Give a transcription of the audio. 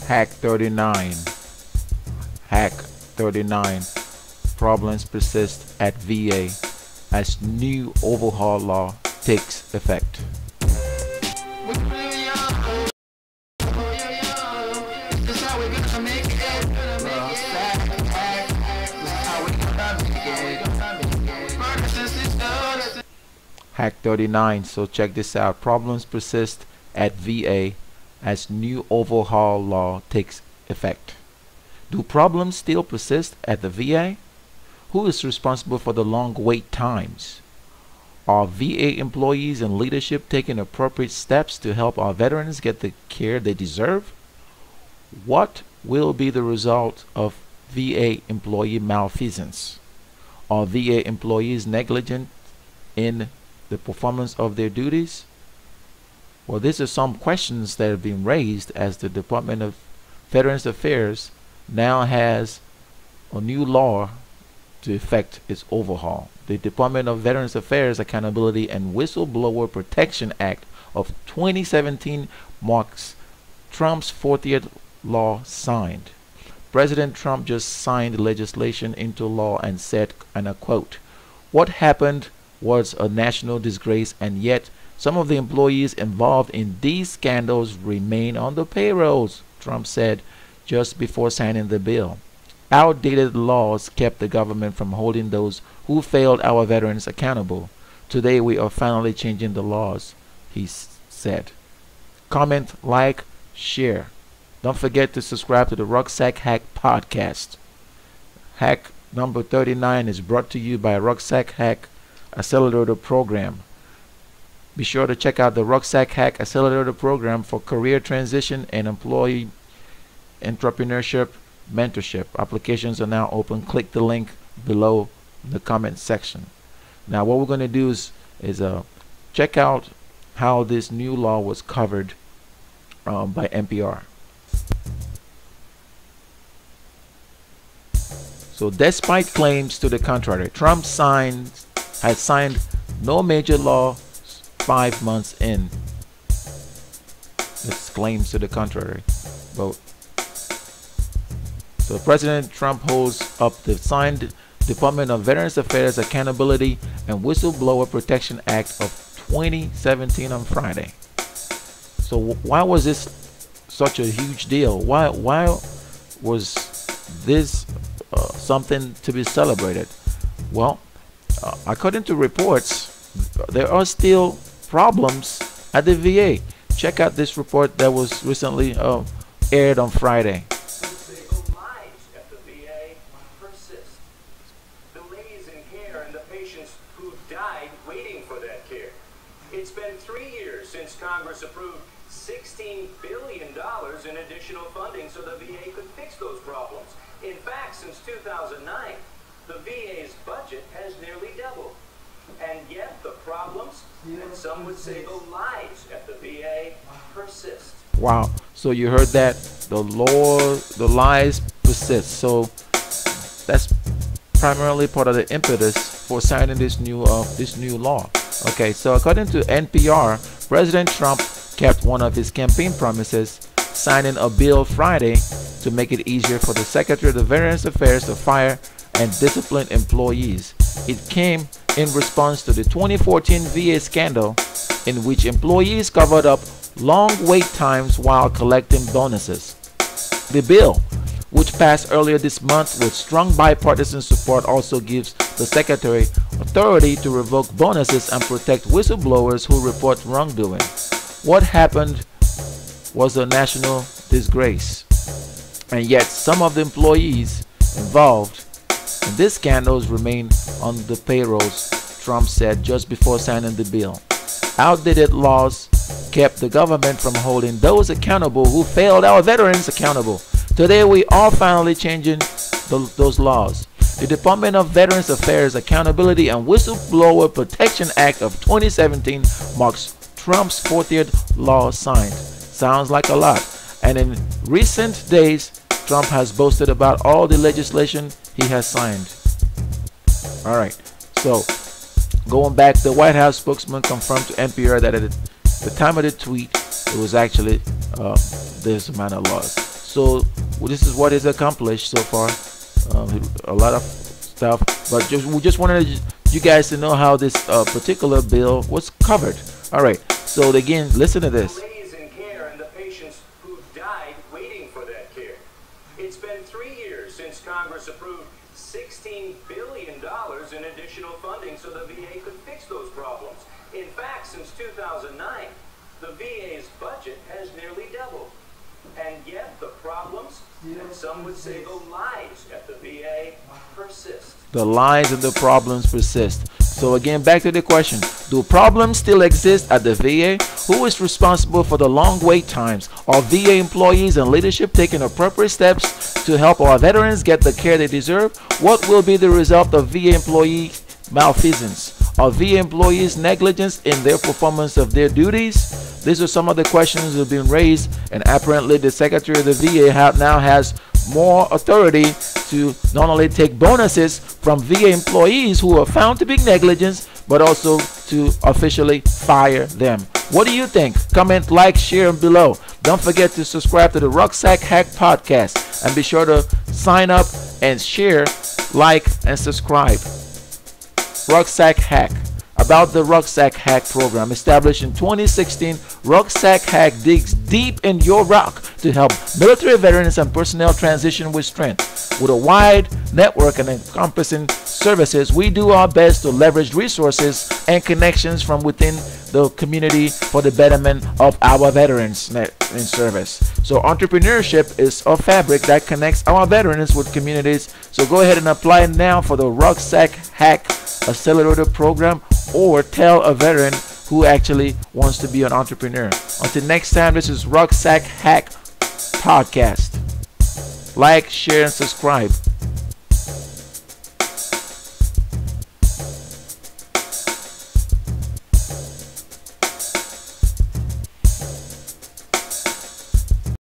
Hack 39. Hack 39. Problems persist at VA as new overhaul law takes effect. Hack 39. So check this out. Problems persist at VA as new overhaul law takes effect. Do problems still persist at the VA? Who is responsible for the long wait times? Are VA employees and leadership taking appropriate steps to help our veterans get the care they deserve? What will be the result of VA employee malfeasance? Are VA employees negligent in the performance of their duties? Well, these are some questions that have been raised as the Department of Veterans Affairs now has a new law to effect its overhaul. The Department of Veterans Affairs Accountability and Whistleblower Protection Act of 2017 marks Trump's 40th law signed. President Trump just signed legislation into law and said, and I quote, "What happened was a national disgrace, and yet some of the employees involved in these scandals remain on the payrolls," Trump said just before signing the bill. Outdated laws kept the government from holding those who failed our veterans accountable. Today we are finally changing the laws, he said. Comment, like, share. Don't forget to subscribe to the Rucksack Hack podcast. Hack number 39 is brought to you by Rucksack Hack Accelerator Program. Be sure to check out the Rucksack Hack Accelerator Program for career transition and employee entrepreneurship mentorship. Applications are now open. Click the link below in the comment section. Now what we're going to do is check out how this new law was covered by NPR. So despite claims to the contrary, Trump has signed no major law 5 months in. This claims to the contrary. Vote. So President Trump holds up the signed Department of Veterans Affairs Accountability and Whistleblower Protection Act of 2017 on Friday. So why was this such a huge deal? Why was this something to be celebrated? Well, according to reports, there are still problems at the VA. Check out this report that was recently aired on Friday. The lives at the VA persist. Delays in care and the patients who died waiting for that care. It's been 3 years since Congress approved $16 billion in additional funding so the VA could fix those problems. In fact, since 2009, the VA's budget has nearly doubled. And yet the problems, and some would say the lies at the VA, persist. Wow. So you heard that. The lies persist. So that's primarily part of the impetus for signing this new law. Okay, so according to NPR, President Trump kept one of his campaign promises, signing a bill Friday to make it easier for the Secretary of Veterans Affairs to fire and discipline employees. It came in response to the 2014 VA scandal in which employees covered up long wait times while collecting bonuses. The bill, which passed earlier this month with strong bipartisan support, also gives the Secretary authority to revoke bonuses and protect whistleblowers who report wrongdoing. What happened was a national disgrace, and yet some of the employees involved in these scandals remain on the payrolls, Trump said just before signing the bill. Outdated laws kept the government from holding those accountable who failed our veterans accountable. Today we are finally changing those laws. The Department of Veterans Affairs Accountability and Whistleblower Protection Act of 2017 marks Trump's 40th law signed. Sounds like a lot. And in recent days, Trump has boasted about all the legislation he has signed. All right. So going back, the White House spokesman confirmed to NPR that at the time of the tweet, it was actually this amount of laws. So this is what is accomplished so far. A lot of stuff, but we just wanted you guys to know how this particular bill was covered. All right. So again, listen to this. Delays in care and the patients who died waiting for that care. It's been 3 years since Congress approved $16 billion in additional funding so the VA could fix those problems. In fact, since 2009, the VA's budget has nearly doubled. And yet the problems, and some would say the lies at the VA, persist. The lies and the problems persist. So again, back to the question. Do problems still exist at the VA? Who is responsible for the long wait times? Are VA employees and leadership taking appropriate steps to help our veterans get the care they deserve? What will be the result of VA employee malfeasance? Are VA employees negligent in their performance of their duties? These are some of the questions that have been raised, and apparently the Secretary of the VA now has more authority to not only take bonuses from VA employees who are found to be negligent, but also to officially fire them. What do you think? Comment, like, share below. Don't forget to subscribe to the Rucksack Hack Podcast, and be sure to sign up and share, like, and subscribe. Rucksack Hack. About the Rucksack Hack program established in 2016, Rucksack Hack digs deep in your rock to help military veterans and personnel transition with strength. With a wide network and encompassing services, we do our best to leverage resources and connections from within the community for the betterment of our veterans in service. So entrepreneurship is a fabric that connects our veterans with communities. So go ahead and apply now for the Rucksack Hack Accelerator program, or tell a veteran who actually wants to be an entrepreneur. Until next time, this is Rucksack Hack Podcast. Like, share, and subscribe.